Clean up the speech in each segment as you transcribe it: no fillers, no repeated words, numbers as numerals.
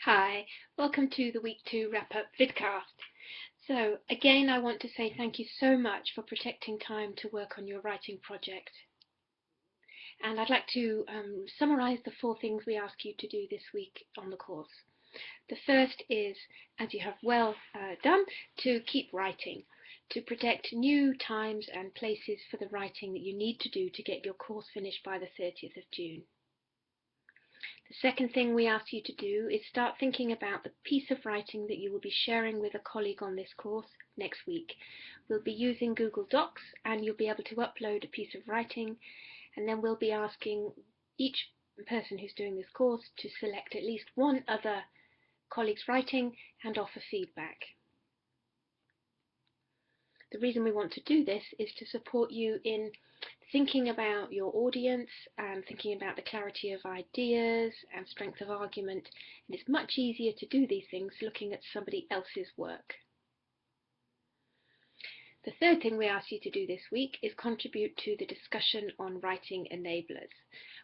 Hi, welcome to the Week 2 Wrap-Up vidcast. So, again, I want to say thank you so much for protecting time to work on your writing project. And I'd like to summarise the 4 things we ask you to do this week on the course. The first is, as you have well done, to keep writing, to protect new times and places for the writing that you need to do to get your course finished by the 30th of June. The second thing we ask you to do is start thinking about the piece of writing that you will be sharing with a colleague on this course next week. We'll be using Google Docs, and you'll be able to upload a piece of writing, and then we'll be asking each person who's doing this course to select at least one other colleague's writing and offer feedback. The reason we want to do this is to support you in thinking about your audience and thinking about the clarity of ideas and strength of argument, and it's much easier to do these things looking at somebody else's work. The third thing we ask you to do this week is contribute to the discussion on writing enablers.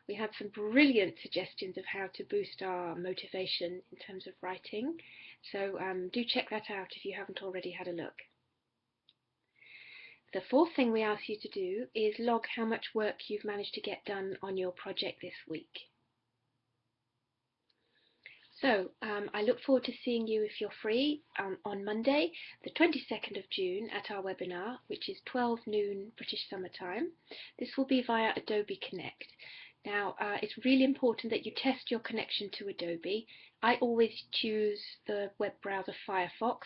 We had some brilliant suggestions of how to boost our motivation in terms of writing, so do check that out if you haven't already had a look. The fourth thing we ask you to do is log how much work you've managed to get done on your project this week. So I look forward to seeing you if you're free on Monday, the 22nd of June at our webinar, which is 12 noon British Summer Time. This will be via Adobe Connect. Now, it's really important that you test your connection to Adobe. I always choose the web browser Firefox.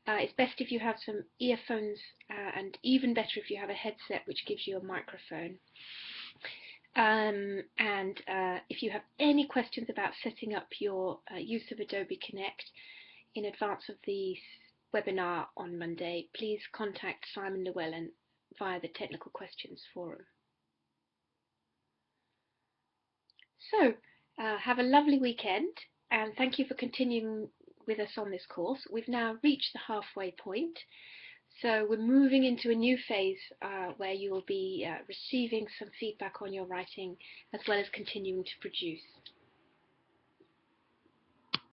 It's best if you have some earphones, and even better if you have a headset which gives you a microphone. If you have any questions about setting up your use of Adobe Connect in advance of the webinar on Monday, please contact Simon Llewellyn via the Technical Questions Forum. So, have a lovely weekend, and thank you for continuing with us on this course. We've now reached the halfway point, so we're moving into a new phase where you will be receiving some feedback on your writing as well as continuing to produce.